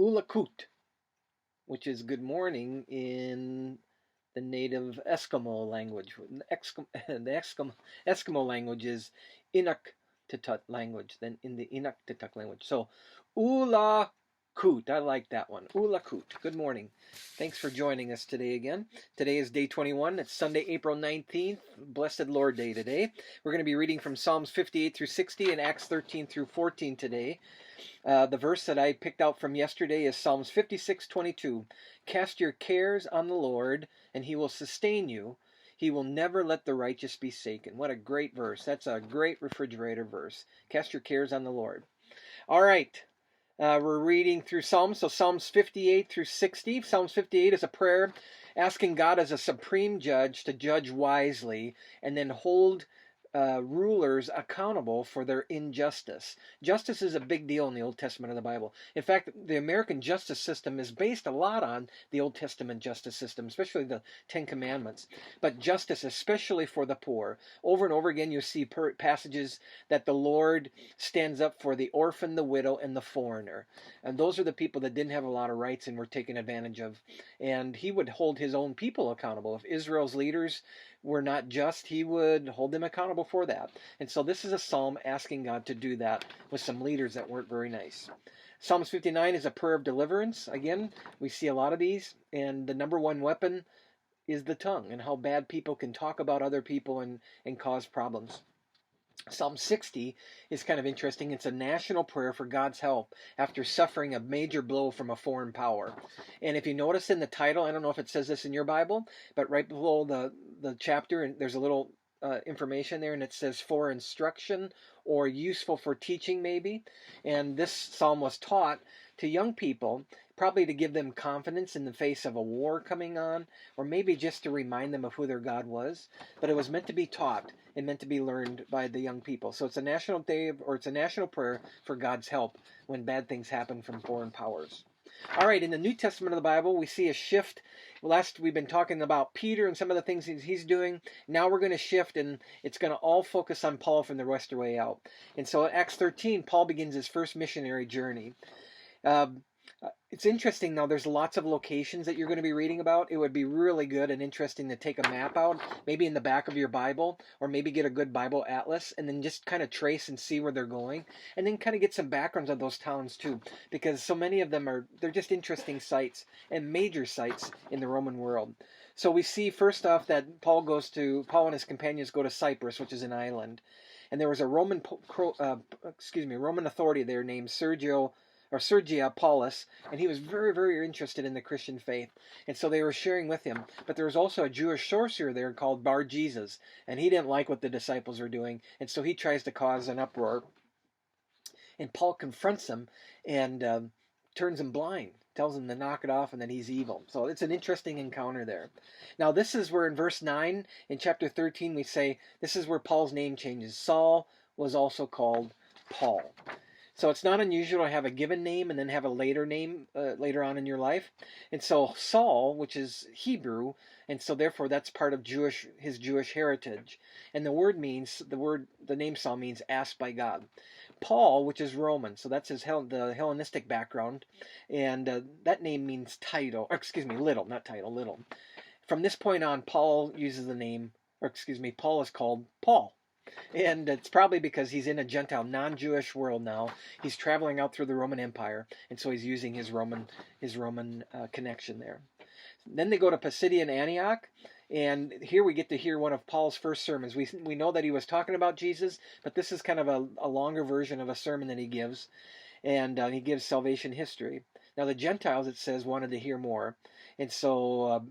Ulakut, which is good morning in the native Eskimo language. The Eskimo language is Inuktitut language, then in the Inuktitut language. So, Ula Kut. I like that one. Ula Kut. Good morning. Thanks for joining us today again. Today is day 21. It's Sunday, April 19th. Blessed Lord Day today. We're going to be reading from Psalms 58 through 60 and Acts 13 through 14 today. The verse that I picked out from yesterday is Psalms 56:22. Cast your cares on the Lord, and he will sustain you. He will never let the righteous be shaken. What a great verse. That's a great refrigerator verse. Cast your cares on the Lord. All right. We're reading through Psalms. So Psalms 58 through 60. Psalms 58 is a prayer asking God as a supreme judge to judge wisely and then hold rulers accountable for their injustice. Justice is a big deal in the Old Testament of the Bible. In fact, the American justice system is based a lot on the Old Testament justice system, especially the Ten Commandments. But justice, especially for the poor. Over and over again, you see passages that the Lord stands up for the orphan, the widow, and the foreigner. And those are the people that didn't have a lot of rights and were taken advantage of. And he would hold his own people accountable. If Israel's leaders were not just, he would hold them accountable for that. And so this is a psalm asking God to do that with some leaders that weren't very nice. Psalms 59 is a prayer of deliverance. Again, we see a lot of these, and the number one weapon is the tongue and how bad people can talk about other people and cause problems. Psalm 60 is kind of interesting. It's a national prayer for God's help after suffering a major blow from a foreign power. And if you notice in the title, I don't know if it says this in your Bible, but right below the chapter, and there's a little information there, and it says for instruction or useful for teaching maybe. And this psalm was taught to young people, probably to give them confidence in the face of a war coming on, or maybe just to remind them of who their God was. But it was meant to be taught and meant to be learned by the young people. So it's a national day, or it's a national prayer for God's help when bad things happen from foreign powers. All right, in the New Testament of the Bible, we see a shift. Last, we've been talking about Peter and some of the things he's doing. Now we're going to shift, and it's going to all focus on Paul from the rest of the way out. And so at Acts 13, Paul begins his first missionary journey. It's interesting, though, there's lots of locations that you're going to be reading about. It would be really good and interesting to take a map out, maybe in the back of your Bible, or maybe get a good Bible atlas, and then just kind of trace and see where they're going, and then kind of get some backgrounds of those towns, too, because so many of them they're just interesting sites, and major sites in the Roman world. So we see, first off, that Paul and his companions go to Cyprus, which is an island, and there was a Roman authority there named Sergia Paulus, and he was very, very interested in the Christian faith, and so they were sharing with him. But there was also a Jewish sorcerer there called Bar Jesus, and he didn't like what the disciples were doing, and so he tries to cause an uproar. And Paul confronts him and turns him blind, tells him to knock it off, and that he's evil. So it's an interesting encounter there. Now this is where in verse 9, in chapter 13, we say, this is where Paul's name changes. Saul was also called Paul. So it's not unusual to have a given name and then have a later name later on in your life. And so Saul, which is Hebrew, and so therefore that's part of his Jewish heritage. And the name Saul means asked by God. Paul, which is Roman, so that's the Hellenistic background, and that name means little, not title, little. From this point on, Paul is called Paul. And it's probably because he's in a Gentile, non-Jewish world now. He's traveling out through the Roman Empire, and so he's using his Roman connection there. Then they go to Pisidian Antioch, and here we get to hear one of Paul's first sermons. We know that he was talking about Jesus, but this is kind of a longer version of a sermon that he gives, and he gives salvation history. Now the Gentiles, it says, wanted to hear more, and so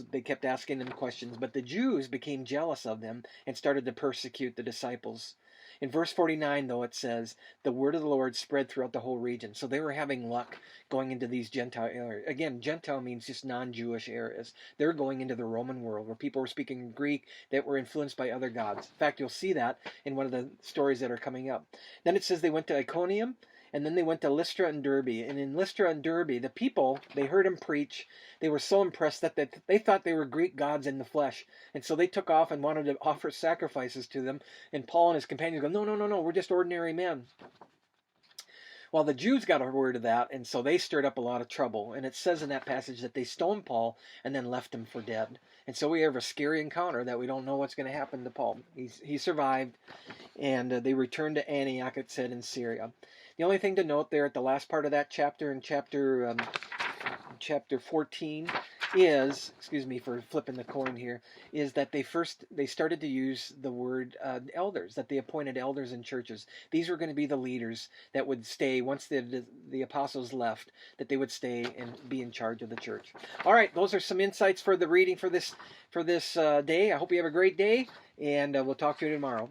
they kept asking him questions. But the Jews became jealous of them and started to persecute the disciples. In verse 49, though, it says, the word of the Lord spread throughout the whole region. So they were having luck going into these Gentile areas. Again, Gentile means just non-Jewish areas. They're going into the Roman world where people were speaking Greek that were influenced by other gods. In fact, you'll see that in one of the stories that are coming up. Then it says they went to Iconium, and then they went to Lystra and Derbe. And in Lystra and Derbe, the people, they heard him preach. They were so impressed that they thought they were Greek gods in the flesh. And so they took off and wanted to offer sacrifices to them. And Paul and his companions go, no, we're just ordinary men. Well, the Jews got a word of that, and so they stirred up a lot of trouble. And it says in that passage that they stoned Paul and then left him for dead. And so we have a scary encounter that we don't know what's going to happen to Paul. He survived, and they returned to Antioch, it said, in Syria. The only thing to note there at the last part of that chapter, in chapter 14, is, excuse me for flipping the coin here, is that they started to use the word elders, that they appointed elders in churches. These were going to be the leaders that would stay once the apostles left, that they would stay and be in charge of the church. All right, those are some insights for the reading for this day. I hope you have a great day, and we'll talk to you tomorrow.